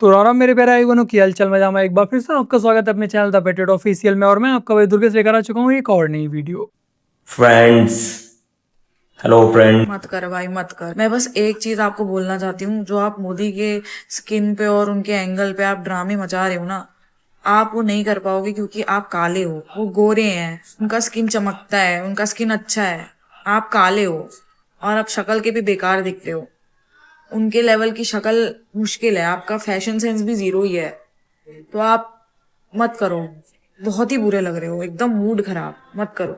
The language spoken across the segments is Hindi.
तो राम मेरे प्यारे भाई बहनों की हालचाल मजामा एक बार फिर से आपका स्वागत है अपने चैनल द पेटेड ऑफिशियल में। और मैं आपका भाई दुर्गेश लेकर आ चुका हूँ एक और नई वीडियो। Friends, hello friend. मत कर भाई मत कर। मैं बस एक चीज आपको बोलना चाहती हूँ, जो आप मोदी के स्किन पे और उनके एंगल पे आप ड्रामे मचा रहे हो ना, आप वो नहीं कर पाओगे क्योंकि आप काले हो। वो गोरे हैं, उनका स्किन चमकता है, उनका स्किन अच्छा है। आप काले हो और आप शक्ल के भी बेकार दिखते हो। उनके लेवल की शक्ल मुश्किल है, आपका फैशन सेंस भी जीरो ही है। तो आप मत करो, बहुत ही बुरे लग रहे हो, एकदम मूड खराब। मत करो।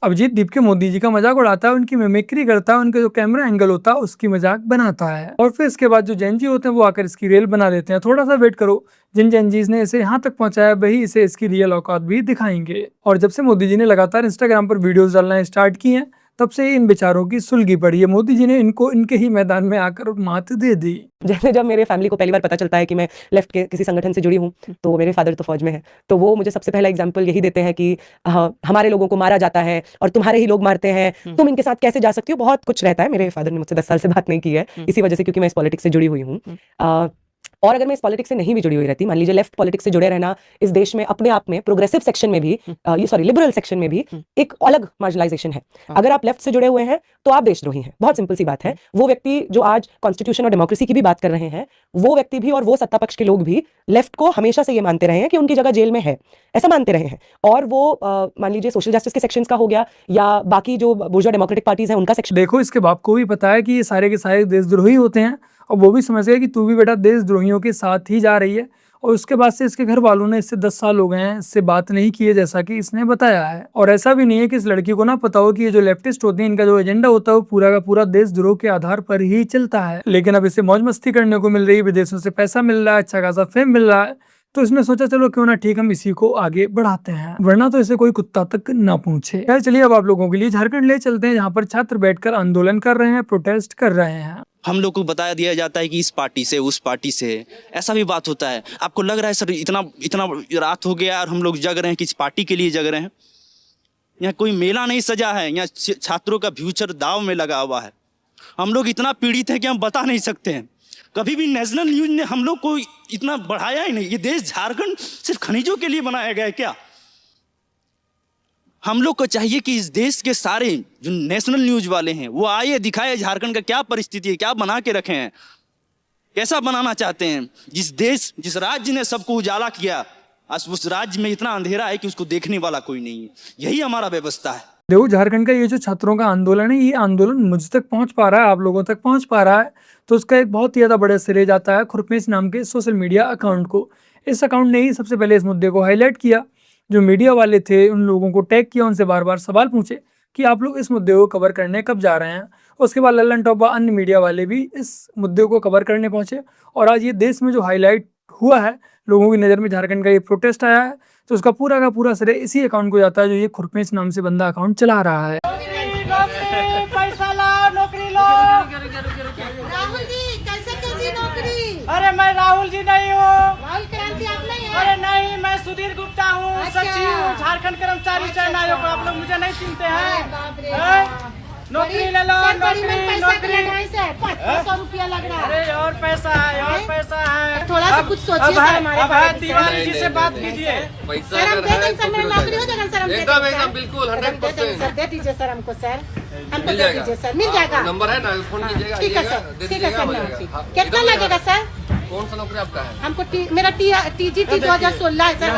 अभिजीत दीप के मोदी जी का मजाक उड़ाता है, उनकी मिमिक्री करता है, उनके जो कैमरा एंगल होता है उसकी मजाक बनाता है और फिर इसके बाद जो जैनजी होते हैं वो आकर इसकी रेल बना देते हैं। थोड़ा सा वेट करो, जिन जैनजीज ने इसे यहाँ तक पहुंचाया वही इसे इसकी रियल औकात भी दिखाएंगे। और जब से मोदी जी ने लगातार इंस्टाग्राम पर वीडियोस डालना स्टार्ट की हैं, तब से इन बेचारों की सुलगी पड़ी है। मोदी जी ने इनको इनके ही मैदान में आकर मात दे दी। जैसे जब मेरे फैमिली को पहली बार पता चलता है कि मैं लेफ्ट के किसी संगठन से जुड़ी हूँ, तो मेरे फादर तो फौज में है, तो वो मुझे सबसे पहला एग्जांपल यही देते हैं कि हमारे लोगों को मारा जाता है और तुम्हारे ही लोग मारते हैं, तुम इनके साथ कैसे जा सकती हो। बहुत कुछ रहता है। मेरे फादर ने मुझसे 10 साल से बात नहीं की है इसी वजह से, क्योंकि मैं इस पॉलिटिक्स से जुड़ी हुई हूँ। और अगर मैं इस पॉलिटिक्स से नहीं भी जुड़ी हुई रहती, मान लीजिए लेफ्ट पॉलिटिक्स से जुड़े रहना इस देश में अपने आप में प्रोग्रेसिव सेक्शन में भी, लिबरल सेक्शन में भी एक अलग मार्जिनलाइजेशन है। अगर आप लेफ्ट से जुड़े हुए हैं तो आप देशद्रोही हैं। बहुत सिंपल सी बात है। वो व्यक्ति जो आज कॉन्स्टिट्यूशन और डेमोक्रेसी की भी बात कर रहे हैं, वो व्यक्ति भी और वो सत्ता पक्ष के लोग भी लेफ्ट को हमेशा से ये मानते रहे हैं कि उनकी जगह जेल में है, ऐसा मानते रहे हैं। और वो मान लीजिए सोशल जस्टिस के सेक्शंस का हो गया या बाकी जो बुर्जुआ डेमोक्रेटिक पार्टीज हैं उनका सेक्शन। देखो, इसके बाप को भी पता है कि ये सारे के सारे देशद्रोही होते हैं और वो भी समझ गया कि तू भी बेटा देशद्रोहियों के साथ ही जा रही है। और उसके बाद से इसके घर वालों ने इससे 10 साल हो गए हैं इससे बात नहीं की है, जैसा कि इसने बताया है। और ऐसा भी नहीं है कि इस लड़की को ना पता हो कि ये जो लेफ्टिस्ट होते हैं, इनका जो एजेंडा होता है वो पूरा का पूरा देशद्रोह के आधार पर ही चलता है। लेकिन अब इसे मौज मस्ती करने को मिल रही है, विदेशों से पैसा मिल रहा है, अच्छा खासा फेम मिल रहा है, तो इसने सोचा चलो क्यों ना ठीक हम इसी को आगे बढ़ाते हैं, वरना तो इसे कोई कुत्ता तक ना पूछे। यार चलिए अब आप लोगों के लिए झारखंड ले चलते हैं, जहाँ पर छात्र बैठकर आंदोलन कर रहे हैं, प्रोटेस्ट कर रहे हैं। हम लोग को बताया दिया जाता है कि इस पार्टी से उस पार्टी से, ऐसा भी बात होता है। आपको लग रहा है सर इतना इतना रात हो गया और हम लोग जग रहे हैं, किस पार्टी के लिए जग रहे हैं? यहाँ कोई मेला नहीं सजा है, यहाँ छात्रों का फ्यूचर दाव में लगा हुआ है। हम लोग इतना पीड़ित हैं कि हम बता नहीं सकते हैं। कभी भी नेशनल न्यूज ने हम लोग को इतना बढ़ाया ही नहीं। ये देश झारखंड सिर्फ खनिजों के लिए बनाया गया है क्या? हम लोग को चाहिए कि इस देश के सारे जो नेशनल न्यूज वाले हैं वो आए, दिखाए झारखंड का क्या परिस्थिति है, क्या बना के रखे हैं, कैसा बनाना चाहते हैं। जिस राज्य ने सबको उजाला किया, आज उस राज्य में इतना अंधेरा है कि उसको देखने वाला कोई नहीं है। यही हमारा व्यवस्था है। देखो, झारखंड का ये जो छात्रों का आंदोलन है, ये आंदोलन मुझ तक पहुंच पा रहा है, आप लोगों तक पहुंच पा रहा है, तो उसका एक बहुत ही ज्यादा बड़ा श्रेय जाता है खुरपेश नाम के सोशल मीडिया अकाउंट को। इस अकाउंट ने ही सबसे पहले इस मुद्दे को हाईलाइट किया। जो मीडिया वाले थे उन लोगों को टैग किया, उनसे बार बार सवाल पूछे कि आप लोग इस मुद्दे को कवर करने कब जा रहे हैं। उसके बाद लल्लन टॉपा अन्य मीडिया वाले भी इस मुद्दे को कवर करने पहुंचे और आज ये देश में जो हाईलाइट हुआ है, लोगों की नज़र में झारखंड का ये प्रोटेस्ट आया है, तो उसका पूरा का पूरा श्रेय इसी अकाउंट को जाता है, जो ये खुरपेश नाम से बंदा अकाउंट चला रहा है। पैसा ला, नौकरी लो। राहुल जी कैसे कैसी नौकरी? अरे मैं राहुल जी नहीं हूँ। राहुल क्रांति आप नहीं है? अरे नहीं, मैं सुधीर गुप्ता हूँ, अच्छा। सचिव हूँ झारखंड कर्मचारी चयन आयोग। आप लोग मुझे नहीं चिनते हैं? बाप रे हैं? बाप। नौकरी ले लो, नौकरी नौकरी। 500 रुपया लग रहा है। अरे और पैसा है, और पैसा है। थोड़ा सा कुछ सोचिए सर हमारे अब बारे में। तिवारी जी से बात कीजिए। सर हम दे देंगे सर, मेरी नौकरी हो जाएगा सर, हम दे एकदम देंगे एकदम सर। बिल्कुल सर, हम दे देंगे 100%। सर, दे दीजिए सर हमको सर, हमको मिल दे जाएगा। दीजिए सर, मिल जाएगा। नंबर है ना, फोन कीजिएगा, ठीक है आइएगा, सर, दे ठीक है दीजिएगा, सर। हो नौकरी जाएगा। हाँ, कितना इधर लगेगा सर? कौन सा नौकरी आपका है? हमको मेरा TGT 2016 है सर।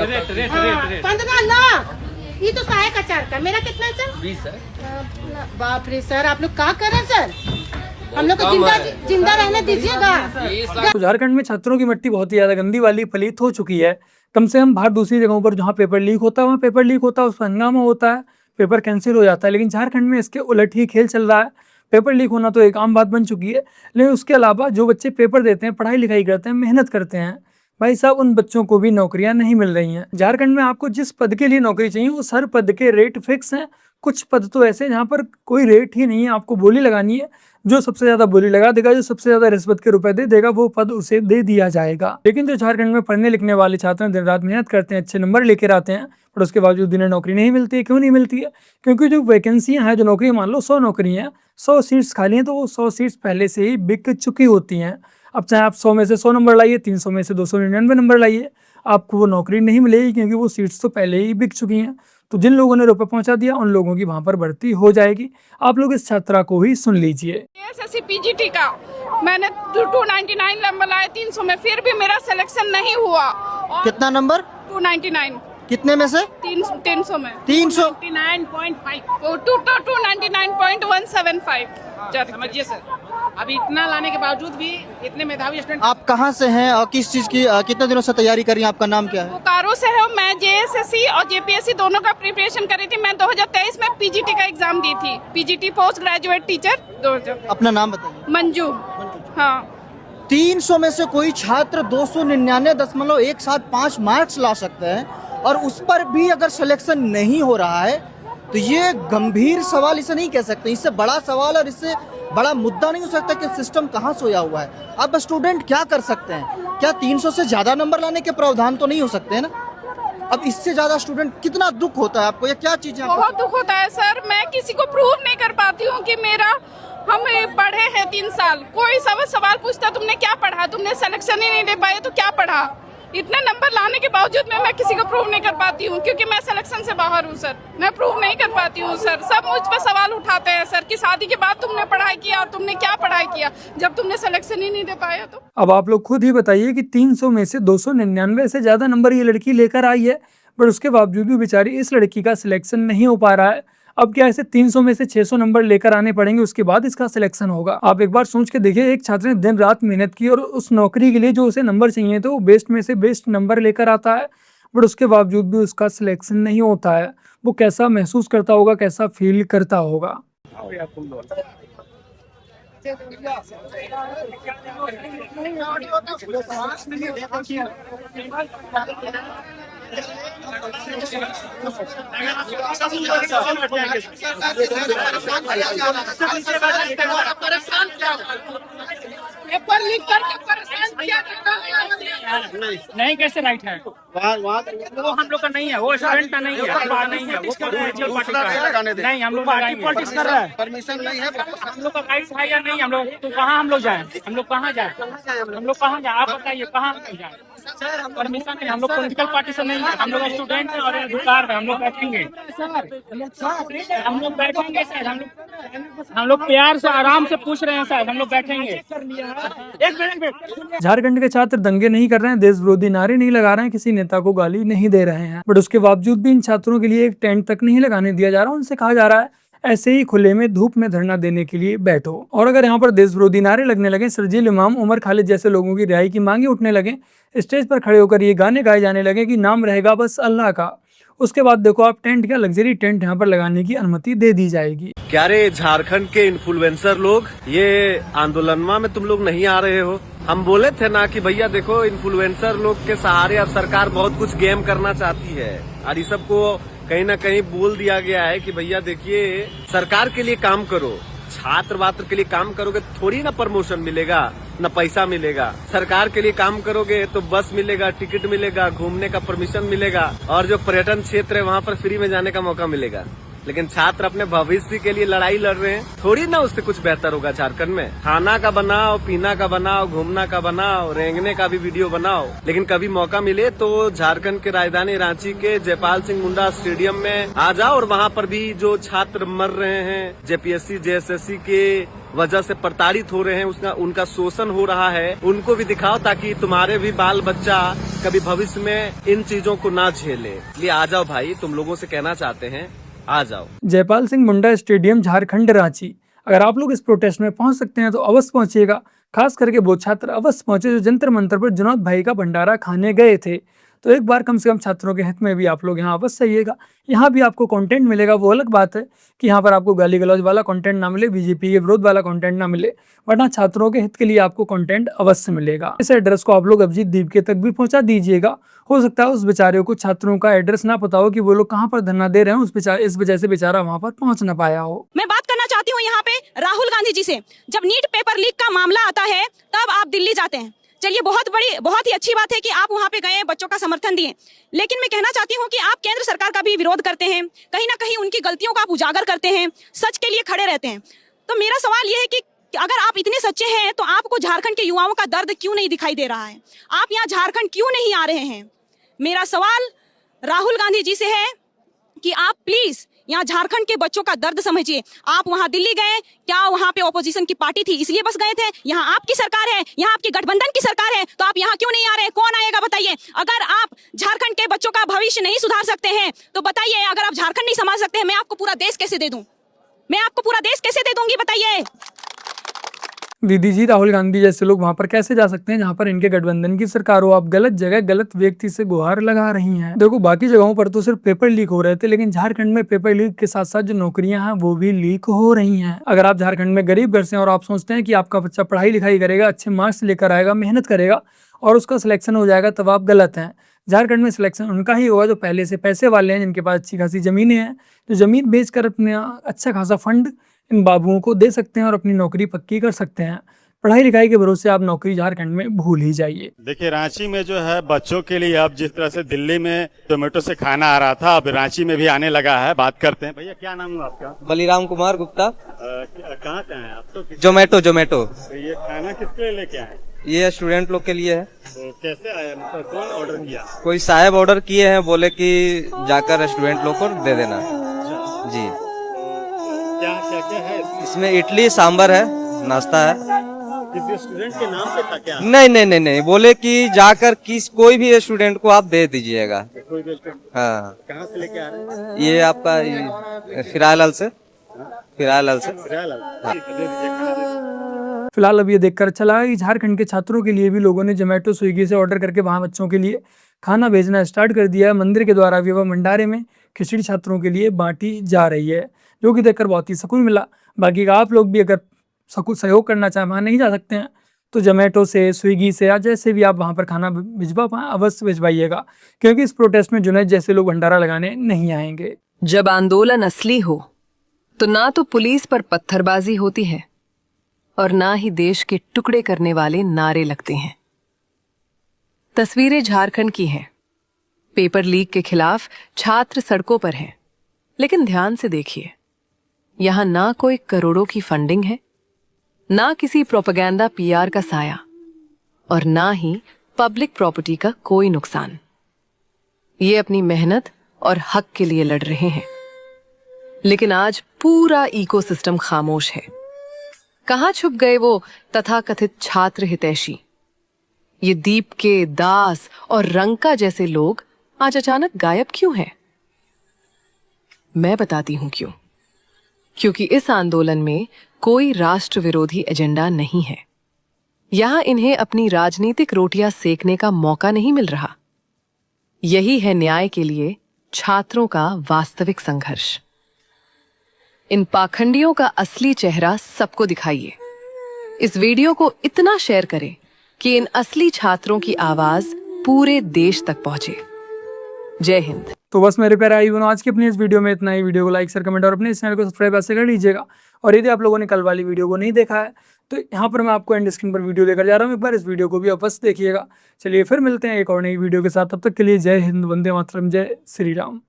रेट 15 लाख। ये तो सहायक आचार का। मेरा कितना है सर? 20 है। बाप रे सर, आप लोग क्या कर रहे हैं सर? हम लोग को कम है। जिंदा रहने दीजिएगा। 20 लाख। तो झारखंड में छात्रों की मिट्टी बहुत ही ज्यादा गंदी वाली पलीत हो चुकी है। कम से कम बाहर दूसरी जगहों पर जहाँ पेपर लीक होता है वहाँ पेपर लीक होता है, उस पर हंगामा होता है, पेपर कैंसिल हो जाता है, लेकिन झारखंड में इसके उलट ही खेल चल रहा है। पेपर लीक होना तो एक आम बात बन चुकी है, लेकिन उसके अलावा जो बच्चे पेपर देते हैं, पढ़ाई लिखाई करते हैं, मेहनत करते हैं, भाई साहब उन बच्चों को भी नौकरियां नहीं मिल रही हैं। झारखंड में आपको जिस पद के लिए नौकरी चाहिए उस हर पद के रेट फिक्स हैं। कुछ पद तो ऐसे जहाँ पर कोई रेट ही नहीं है, आपको बोली लगानी है, जो सबसे ज्यादा बोली लगा देगा, जो सबसे ज्यादा रिश्वत के रुपए दे देगा, वो पद उसे दे दिया जाएगा। लेकिन जो झारखंड में पढ़ने लिखने वाले छात्र दिन रात मेहनत करते हैं, अच्छे नंबर लेकर आते हैं, पर उसके बावजूद उन्हें नौकरी नहीं मिलती है। क्यों नहीं मिलती है? क्योंकि जो वैकेंसियां हैं, जो नौकरी मान लो 100 नौकरी हैं, 100 सीट्स खाली हैं, तो वो 100 सीट्स पहले से ही बिक चुकी होती हैं। अब चाहे आप 100 में से 100 नंबर लाइए, 300 में से 299 नंबर लाइए, आपको वो नौकरी नहीं मिलेगी, क्योंकि वो सीट्स तो पहले ही बिक चुकी हैं। तो जिन लोगों ने रुपए पहुंचा दिया उन लोगों की वहां पर भर्ती हो जाएगी। आप लोग इस छात्रा को ही सुन लीजिए। एसएससी पीजीटी का मैंने 299 नंबर लाए 300 में, फिर भी मेरा सिलेक्शन नहीं हुआ। और कितना नंबर? 299। कितने में से? 300 में 300। 299.175। समझिए सर, अभी इतना लाने के बावजूद भी इतने मेधावी स्टूडेंट। आप कहाँ से हैं और किस चीज की कितने दिनों से तैयारी कर रही हैं? आपका नाम क्या है? बोकारो से है। मैं जेएसएससी और जेपीएससी दोनों का प्रिपरेशन कर रही थी। मैं 2023 में पीजीटी का एग्जाम दी थी, पीजीटी पोस्ट ग्रेजुएट टीचर 2000। अपना नाम बताइए। मंजू। हाँ। 300 में से कोई छात्र 299.15 मार्क्स ला सकते हैं और उस पर भी अगर सिलेक्शन नहीं हो रहा है तो ये गंभीर सवाल इसे नहीं कह सकते। इससे बड़ा सवाल और इससे बड़ा मुद्दा नहीं हो सकता कि सिस्टम कहाँ सोया हुआ है। अब स्टूडेंट क्या कर सकते हैं? क्या 300 से ज्यादा नंबर लाने के प्रावधान तो नहीं हो सकते हैं ना? अब इससे ज्यादा स्टूडेंट कितना दुख होता है आपको, या क्या चीजें? बहुत दुख होता है सर। मैं किसी को प्रूव नहीं कर पाती हूँ कि मेरा हम पढ़े हैं 3 साल। कोई सब सवाल पूछता तुमने क्या पढ़ा, तुमने सिलेक्शन ही नहीं ले पाए तो क्या पढ़ा। इतने नंबर लाने के बावजूद मैं किसी को प्रूव नहीं कर पाती हूँ, क्योंकि मैं सिलेक्शन से बाहर हूँ सर। मैं प्रूव नहीं कर पाती हूँ सर। सब मुझ पर सवाल उठाते हैं सर कि शादी के बाद तुमने पढ़ाई किया और तुमने क्या पढ़ाई किया जब तुमने सिलेक्शन ही नहीं दे पाए तो। अब आप लोग खुद ही बताइए कि 300 में से 299 से ज्यादा नंबर ये लड़की लेकर आई है, पर उसके बावजूद भी बेचारी इस लड़की का सिलेक्शन नहीं हो पा रहा है। अब क्या ऐसे 300 में से 600 नंबर लेकर आने पड़ेंगे, उसके बाद इसका सिलेक्शन होगा। आप एक बार सोच के देखिए, एक छात्र ने दिन रात मेहनत की और उस नौकरी के लिए जो उसे नंबर चाहिए थे वो बेस्ट में से बेस्ट नंबर लेकर आता है, बट उसके बावजूद भी उसका सिलेक्शन नहीं होता है। वो कैसा महसूस करता होगा, कैसा फील करता होगा। पेपर लीक करके परेशान किया नहीं कैसे राइट है? वो हम लोग का नहीं है, वो स्टूडेंट का नहीं है, हमारा नहीं है, वो पॉलिटिकल पार्टी का है। नहीं, हम लोग पार्टी पॉलिटिक्स कर रहा है। परमिशन नहीं है, हम लोग का राइट्स है या नहीं? हम लोग तो कहाँ हम लोग जाए? हम लोग कहाँ जाए? हम लोग कहाँ जाए? आप बताइए कहाँ हम लोग जाए? परमिशन नहीं, हम लोग पॉलिटिकल पार्टी से नहीं है, हम लोग स्टूडेंट हैं और अधिकार है। हम लोग बैठेंगे, हम लोग बैठेंगे सर। हम लोग प्यार से आराम से पूछ रहे हैं सर, हम लोग बैठेंगे। एक मिनट। झारखंड के छात्र दंगे नहीं कर रहे हैं, देश विरोधी नारे नहीं लगा रहे हैं, किसी नेता को गाली नहीं दे रहे हैं, बट उसके बावजूद भी इन छात्रों के लिए एक टेंट तक नहीं लगाने दिया जा रहा। उनसे कहा जा रहा है ऐसे ही खुले में धूप में धरना देने के लिए बैठो। और अगर यहाँ पर देश विरोधी नारे लगने लगे, शर्जील इमाम, उमर खालिद जैसे लोगों की रिहाई की मांगे उठने लगे, स्टेज पर खड़े होकर ये गाने गाए जाने लगे कि नाम रहेगा बस अल्लाह का, उसके बाद देखो आप टेंट, क्या लग्जरी टेंट यहाँ पर लगाने की अनुमति दे दी जाएगी। क्या रे झारखंड के इन्फ्लुएंसर लोग, ये आंदोलन में तुम लोग नहीं आ रहे हो? हम बोले थे ना कि भैया देखो, इन्फ्लुएंसर लोग के सहारे अब सरकार बहुत कुछ गेम करना चाहती है और ये सबको कहीं ना कहीं बोल दिया गया है कि भैया देखिए, सरकार के लिए काम करो, छात्र वात्र के लिए काम करोगे थोड़ी ना प्रमोशन मिलेगा, न पैसा मिलेगा। सरकार के लिए काम करोगे तो बस मिलेगा, टिकट मिलेगा, घूमने का परमिशन मिलेगा और जो पर्यटन क्षेत्र है वहाँ पर फ्री में जाने का मौका मिलेगा। लेकिन छात्र अपने भविष्य के लिए लड़ाई लड़ रहे हैं, थोड़ी ना उससे कुछ बेहतर होगा झारखंड में। खाना का बनाओ, पीना का बनाओ, घूमना का बनाओ, रेंगने का भी वीडियो बनाओ, लेकिन कभी मौका मिले तो झारखंड के राजधानी रांची के जयपाल सिंह मुंडा स्टेडियम में आ जाओ और वहाँ पर भी जो छात्र मर रहे हैं, जेपीएससी जेएसएससी के वजह से प्रताड़ित हो रहे हैं, उनका शोषण हो रहा है, उनको भी दिखाओ ताकि तुम्हारे भी बाल बच्चा कभी भविष्य में इन चीजों को ना झेले। इसलिए आ जाओ भाई, तुम लोगों से कहना चाहते हैं, आ जाओ। जयपाल सिंह मुंडा स्टेडियम, झारखंड, रांची। अगर आप लोग इस प्रोटेस्ट में पहुंच सकते हैं तो अवश्य पहुंचिएगा। खास करके वो छात्र अवश्य पहुंचे जो जंतर मंतर पर जुनौद भाई का भंडारा खाने गए थे। तो एक बार कम से कम छात्रों के हित में भी आप लोग यहाँ अवश्य आइएगा। यहाँ भी आपको कंटेंट मिलेगा, वो अलग बात है कि यहाँ पर आपको गाली गलौज वाला कंटेंट ना मिले, बीजेपी के विरोध वाला कंटेंट ना मिले, वरना छात्रों के हित के लिए आपको कंटेंट अवश्य मिलेगा। इस एड्रेस को आप लोग अभिजीत दीप तक भी पहुँचा दीजिएगा। हो सकता है उस बेचारे को छात्रों का एड्रेस ना पता हो कि वो लोग कहाँ पर धरना दे रहे हैं, इस वजह से बेचारा वहाँ पर पहुँच ना पाया हो। मैं बात करना चाहती हूँ यहाँ पे राहुल गांधी जी से। जब नीट पेपर लीक का मामला आता है तब आप दिल्ली जाते हैं। चलिए, बहुत ही अच्छी बात है कि आप वहाँ पे गए, बच्चों का समर्थन दिए, लेकिन मैं कहना चाहती हूँ कि आप केंद्र सरकार का भी विरोध करते हैं, कहीं ना कहीं उनकी गलतियों का आप उजागर करते हैं, सच के लिए खड़े रहते हैं। तो मेरा सवाल ये है कि कि अगर आप इतने सच्चे हैं तो आपको झारखंड के युवाओं का दर्द क्यों नहीं दिखाई दे रहा है? आप यहाँ झारखंड क्यों नहीं आ रहे हैं? मेरा सवाल राहुल गांधी जी से है कि आप प्लीज यहाँ झारखंड के बच्चों का दर्द समझिए। आप वहां दिल्ली गए, क्या वहां पे ऑपोजिशन की पार्टी थी इसलिए बस गए थे? यहाँ आपकी सरकार है, यहाँ आपकी गठबंधन की सरकार है, तो आप यहाँ क्यों नहीं आ रहे? कौन आएगा बताइए? अगर आप झारखंड के बच्चों का भविष्य नहीं सुधार सकते हैं तो बताइए, अगर आप झारखंड नहीं संभाल सकते हैं, मैं आपको पूरा देश कैसे दे दूं? मैं आपको पूरा देश कैसे दे दूंगी बताइए? दीदी जी, राहुल गांधी जैसे लोग वहां पर कैसे जा सकते हैं जहां पर इनके गठबंधन की सरकार हो? आप गलत जगह गलत व्यक्ति से गुहार लगा रही हैं। देखो, बाकी जगहों पर तो सिर्फ पेपर लीक हो रहे थे, लेकिन झारखंड में पेपर लीक के साथ साथ जो नौकरियां हैं वो भी लीक हो रही हैं। अगर आप झारखंड में गरीब घर से हैं और आप सोचते हैं कि आपका बच्चा पढ़ाई लिखाई करेगा, अच्छे मार्क्स लेकर आएगा, मेहनत करेगा और उसका सिलेक्शन हो जाएगा, तब आप गलत हैं। झारखंड में सिलेक्शन उनका ही होगा जो पहले से पैसे वाले हैं, जिनके पास अच्छी खासी जमीनें हैं, जो जमीन बेचकर अपने अच्छा खासा फंड इन बाबुओं को दे सकते हैं और अपनी नौकरी पक्की कर सकते हैं। पढ़ाई लिखाई के भरोसे आप नौकरी झारखंड में भूल ही जाइए। देखिए, रांची में जो है बच्चों के लिए अब जिस तरह से दिल्ली में जोमेटो से खाना आ रहा था, अब रांची में भी आने लगा है। बात करते हैं। भैया, क्या नाम है आपका? बलिराम कुमार गुप्ता। कहाँ से हैं आप? तो जोमेटो। तो ये खाना किसके लिए लेके आए? ये स्टूडेंट लोग के लिए है। तो कैसे आया, मतलब कौन ऑर्डर किया? कोई साहब ऑर्डर किए हैं, बोले कि जाकर स्टूडेंट लोग को दे देना। जी। क्या क्या क्या है इसमें? इडली सांभर है, नाश्ता है। किसी स्टूडेंट के नाम पे था क्या? नहीं, बोले कि जाकर कोई भी स्टूडेंट को आप दे दीजिएगा। कोई भी स्टूडेंट? हाँ। कहाँ से लेके आ रहे हैं? ये आपका फिरालाल से। फिलहाल अब ये देखकर चला कि झारखंड के छात्रों के लिए भी लोगों ने जोमेटो स्विगी से ऑर्डर करके वहां बच्चों के लिए खाना भेजना स्टार्ट कर दिया है। मंदिर के द्वारा विवाह भंडारे में खिचड़ी छात्रों के लिए बांटी जा रही है, जो कि देखकर बहुत ही सुकून मिला। बाकी का आप लोग भी अगर सहयोग करना चाहें, वहाँ नहीं जा सकते हैं, तो जोमेटो से, स्विगी से या जैसे भी आप वहाँ पर खाना भिजवा पाएँ अवश्य भिजवाइएगा, क्योंकि इस प्रोटेस्ट में जुनैद जैसे लोग भंडारा लगाने नहीं आएंगे। जब आंदोलन असली हो तो ना तो पुलिस पर पत्थरबाजी होती है और ना ही देश के टुकड़े करने वाले नारे लगते हैं। तस्वीरें झारखंड की हैं। पेपर लीक के खिलाफ छात्र सड़कों पर हैं, लेकिन ध्यान से देखिए, यहां ना कोई करोड़ों की फंडिंग है, ना किसी प्रोपेगेंडा पीआर का साया और ना ही पब्लिक प्रॉपर्टी का कोई नुकसान। ये अपनी मेहनत और हक के लिए लड़ रहे हैं, लेकिन आज पूरा इकोसिस्टम खामोश है। कहां छुप गए वो तथाकथित छात्र हितैषी? ये दीप के, दास और रंका जैसे लोग आज अचानक गायब क्यों हैं? मैं बताती हूं क्यों। क्योंकि इस आंदोलन में कोई राष्ट्र विरोधी एजेंडा नहीं है। यहां इन्हें अपनी राजनीतिक रोटियां सेकने का मौका नहीं मिल रहा। यही है न्याय के लिए छात्रों का वास्तविक संघर्ष। इन पाखंडियों का असली चेहरा सबको दिखाइए। इस वीडियो को इतना शेयर करें कि इन असली छात्रों की आवाज पूरे देश तक पहुंचे। जय हिंद। तो बस मेरे प्यारे भाई बहनों, आज की अपनी इस वीडियो में इतना ही। वीडियो को लाइक, शेयर, कमेंट और अपने इस चैनल को सब्सक्राइब ऐसे कर लीजिएगा। और यदि आप लोगों ने कल वाली वीडियो को नहीं देखा है तो यहाँ पर मैं आपको एंड स्क्रीन पर वीडियो देकर जा रहा हूँ, एक बार इस वीडियो को भी अवश्य देखिएगा। चलिए फिर मिलते हैं एक और नई वीडियो के साथ, तब तक के लिए जय हिंद, वंदे मातरम, जय श्री राम।